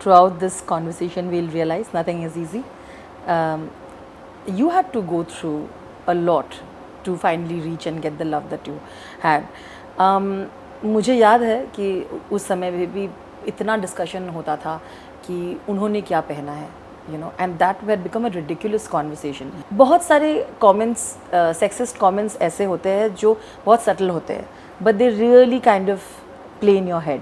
throughout this conversation we'll realize nothing is easy. You had to go through a lot to finally reach and get the love that you had. मुझे याद है कि उस समय भी इतना discussion होता था कि उन्होंने क्या पहना है, you know, and that had become a ridiculous conversation. बहुत सारे comments, sexist comments ऐसे होते हैं जो बहुत subtle होते हैं, but they really kind of play in your head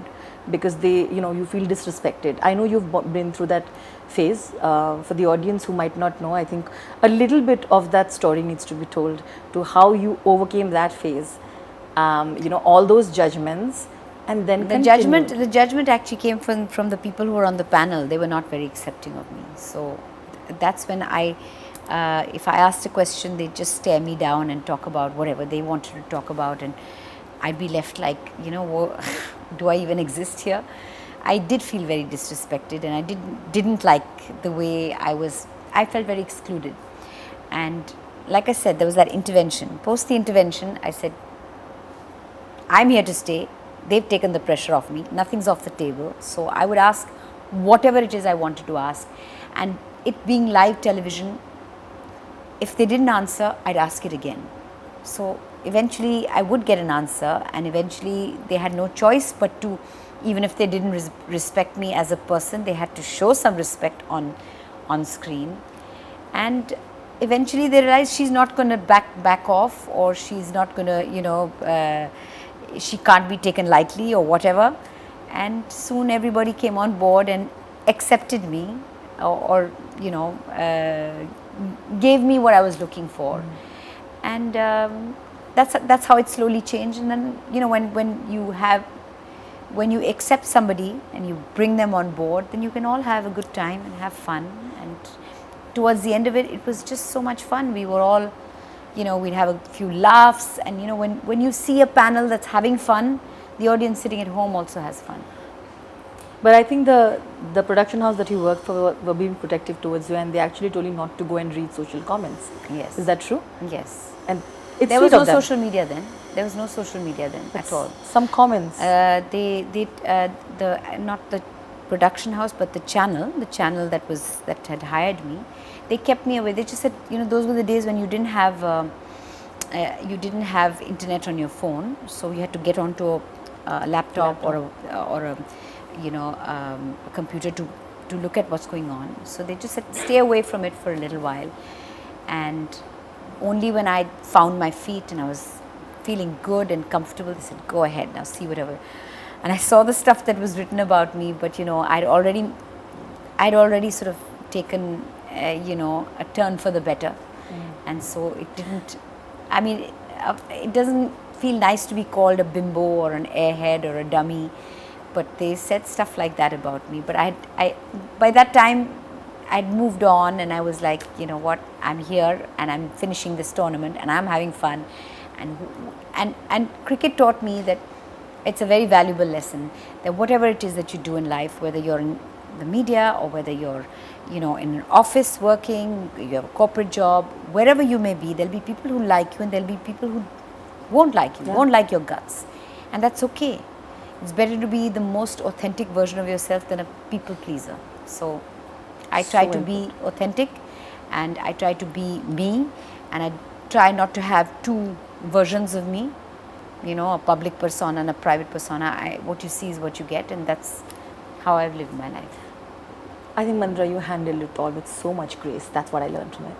because they, you know, you feel disrespected. I know you've been through that phase. For the audience who might not know, I think a little bit of that story needs to be told to how you overcame that phase. You know, all those judgments, and then the judgment actually came from the people who were on the panel. They were not very accepting of me. So that's when if I asked a question, they'd just stare me down and talk about whatever they wanted to talk about, and I'd be left like, you know, do I even exist here? I did feel very disrespected, and I didn't like the way I felt very excluded. And like I said, there was that intervention. Post the intervention, I said, I'm here to stay. They've taken the pressure off me. Nothing's off the table. So I would ask whatever it is I wanted to ask. And it being live television, if they didn't answer, I'd ask it again. So eventually I would get an answer, and eventually they had no choice but to, even if they didn't respect me as a person, they had to show some respect on screen. And eventually they realized she's not going to back off, or she's not going to, you know, she can't be taken lightly or whatever. And soon everybody came on board and accepted me, or you know, gave me what I was looking for. And that's how it slowly changed. And then, you know, when you accept somebody and you bring them on board, then you can all have a good time and have fun. And towards the end of it, it was just so much fun. We were all, you know, we'd have a few laughs, and you know, when you see a panel that's having fun, the audience sitting at home also has fun. But I think the production house that you worked for were being protective towards you, and they actually told you not to go and read social comments. Yes. Is that true? Yes. And it's there was no social media then. There was no social media then at all. Some comments. Not the production house, but the channel that had hired me, they kept me away. They just said, you know, those were the days when you didn't have internet on your phone, so you had to get onto a laptop. or a you know, a computer to look at what's going on. So they just said, stay away from it for a little while. And only when I found my feet and I was feeling good and comfortable, they said, go ahead, now see whatever. And I saw the stuff that was written about me, but you know, I'd already sort of taken you know, a turn for the better. And so it didn't, I mean, it doesn't feel nice to be called a bimbo or an airhead or a dummy, but they said stuff like that about me. But by that time, I'd moved on, and I was like, you know what, I'm here and I'm finishing this tournament and I'm having fun. And cricket taught me that it's a very valuable lesson, that whatever it is that you do in life, whether you're in the media or whether you're, you know, in an office working, you have a corporate job, wherever you may be, there'll be people who like you and there'll be people who won't like you, won't like your guts. And that's okay. It's better to be the most authentic version of yourself than a people pleaser. So I try to be authentic, and I try to be me, and I try not to have two versions of me, you know, a public persona and a private persona. What you see is what you get, and that's how I've lived my life. I think, Mandira, you handled it all with so much grace. That's what I learned from it.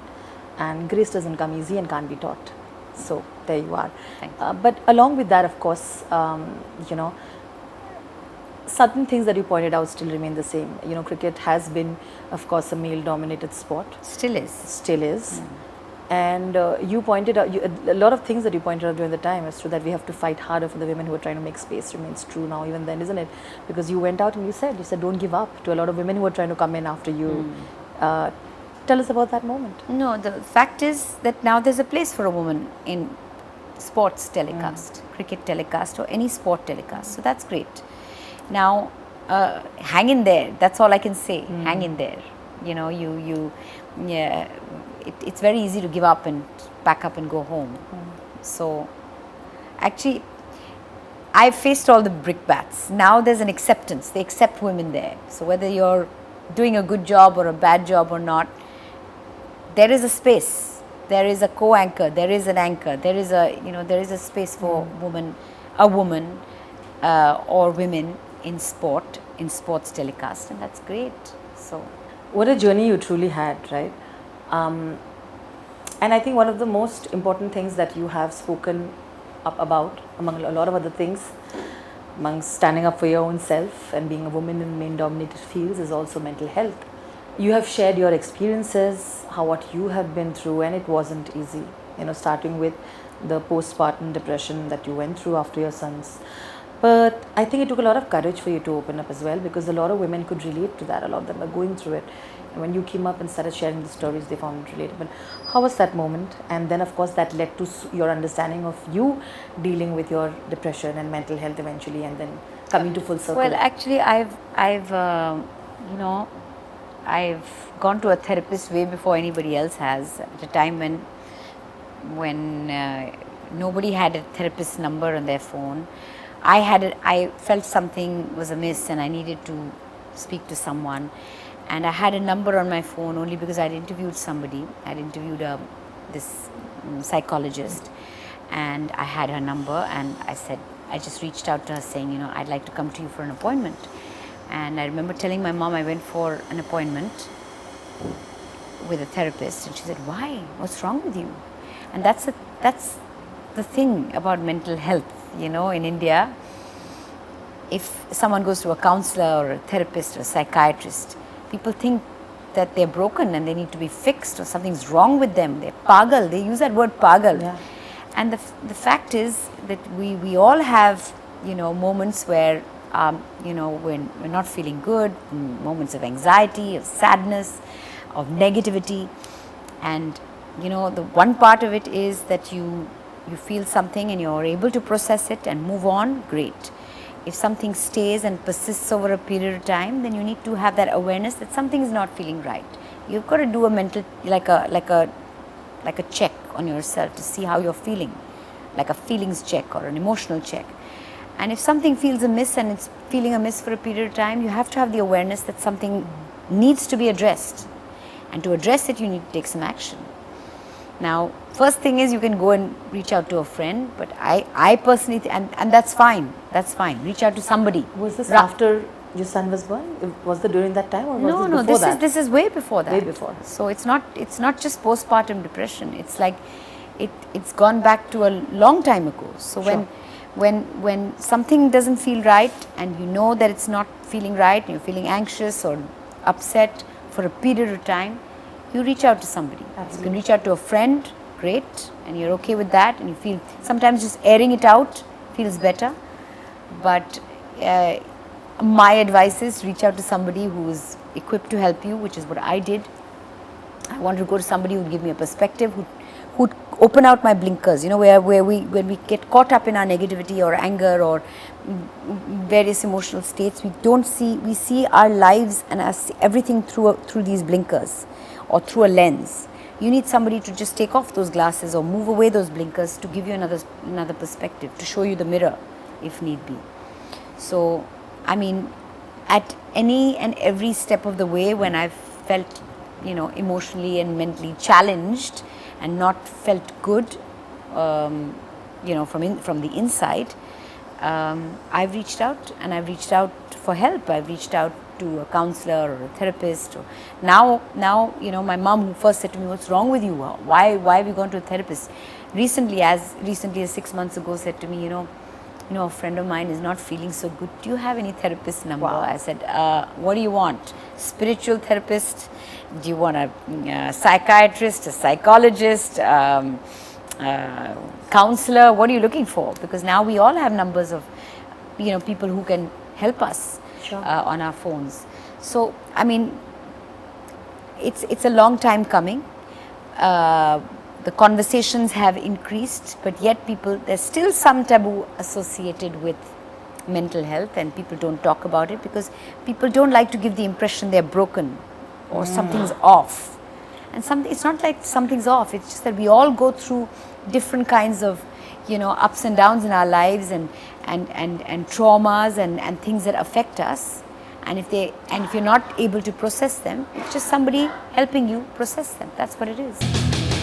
And grace doesn't come easy and can't be taught. So there you are. Thank you. But along with that, of course, you know, certain things that you pointed out still remain the same. You know, cricket has been, of course, a male-dominated sport. Still is. Still is. And you pointed out, a lot of things that you pointed out during the time is true, that we have to fight harder for the women who are trying to make space remains true now, even then, isn't it? Because you went out and you said don't give up to a lot of women who are trying to come in after you. Tell us about that moment. No, the fact is that now there's a place for a woman in sports telecast, cricket telecast, or any sport telecast. So that's great. Now, hang in there. That's all I can say. Hang in there. You know, it's very easy to give up and pack up and go home. So, actually, I've faced all the brickbats. Now there's an acceptance. They accept women there. So whether you're doing a good job or a bad job or not, there is a space. There is a co-anchor. There is an anchor. There is a, there is a space for a woman or women in sports telecast, and that's great. So, what a journey you truly had, right? And I think one of the most important things that you have spoken up about, among a lot of other things, amongst standing up for your own self and being a woman in male-dominated fields, is also mental health. You have shared your experiences, what you have been through, and it wasn't easy. Starting with the postpartum depression that you went through after your sons. But I think it took a lot of courage for you to open up as well, because a lot of women could relate to that. A lot of them are going through it. And when you came up and started sharing the stories, they found it relatable. How was that moment? And then, of course, that led to your understanding of you dealing with your depression and mental health eventually, and then coming to full circle. Well, actually, I've gone to a therapist way before anybody else has. At a time when nobody had a therapist number on their phone, I felt something was amiss and I needed to speak to someone. And I had a number on my phone only because I'd interviewed somebody. I'd interviewed this psychologist, and I had her number, and I just reached out to her saying, I'd like to come to you for an appointment. And I remember telling my mom I went for an appointment with a therapist, and she said, "Why? What's wrong with you?" And that's the thing about mental health, in India. If someone goes to a counselor or a therapist or a psychiatrist, people think that they're broken and they need to be fixed, or something's wrong with them. They're pagal. They use that word pagal. Yeah. And the fact is that we all have, moments where, when we're not feeling good, moments of anxiety, of sadness, of negativity. And, the one part of it is that you feel something and you're able to process it and move on, great. If something stays and persists over a period of time, then you need to have that awareness that something is not feeling right. You've got to do a mental, like a check on yourself to see how you're feeling, like a feelings check or an emotional check. And if something feels amiss and it's feeling amiss for a period of time, you have to have the awareness that something needs to be addressed. And to address it, you need to take some action. Now, first thing is you can go and reach out to a friend, but I personally, and that's fine, reach out to somebody. Was this after your son was born? Was it during that time, or was it before that? This is way before that. Way before. So it's not just postpartum depression. It's like it's gone back to a long time ago. So Sure. when something doesn't feel right and you know that it's not feeling right, and you're feeling anxious or upset for a period of time, you reach out to somebody. Absolutely. You can reach out to a friend, great, and you're okay with that, and you feel sometimes just airing it out feels better. But my advice is reach out to somebody who's equipped to help you, which is what I did. I wanted to go to somebody who'd give me a perspective, who'd open out my blinkers, when we get caught up in our negativity or anger or various emotional states, we see our lives and everything through these blinkers or through a lens. You need somebody to just take off those glasses or move away those blinkers to give you another perspective, to show you the mirror if need be. So, at any and every step of the way when I've felt, emotionally and mentally challenged and not felt good, from the inside, I've reached out, and I've reached out for help. I've reached out to a counselor or a therapist. Or now, my mom, who first said to me, "What's wrong with you? Why have you gone to a therapist?" Recently as 6 months ago, said to me, a friend of mine is not feeling so good. Do you have any therapist number? Wow. I said, what do you want? Spiritual therapist? Do you want a psychiatrist, a psychologist, counselor? What are you looking for? Because now we all have numbers of, people who can help us. Sure. On our phones. So, it's a long time coming. The conversations have increased, but yet there's still some taboo associated with mental health, and people don't talk about it because people don't like to give the impression they're broken or something's off. And it's not like something's off, it's just that we all go through different kinds of you know, ups and downs in our lives, and traumas and things that affect us. And if you're not able to process them, it's just somebody helping you process them. That's what it is.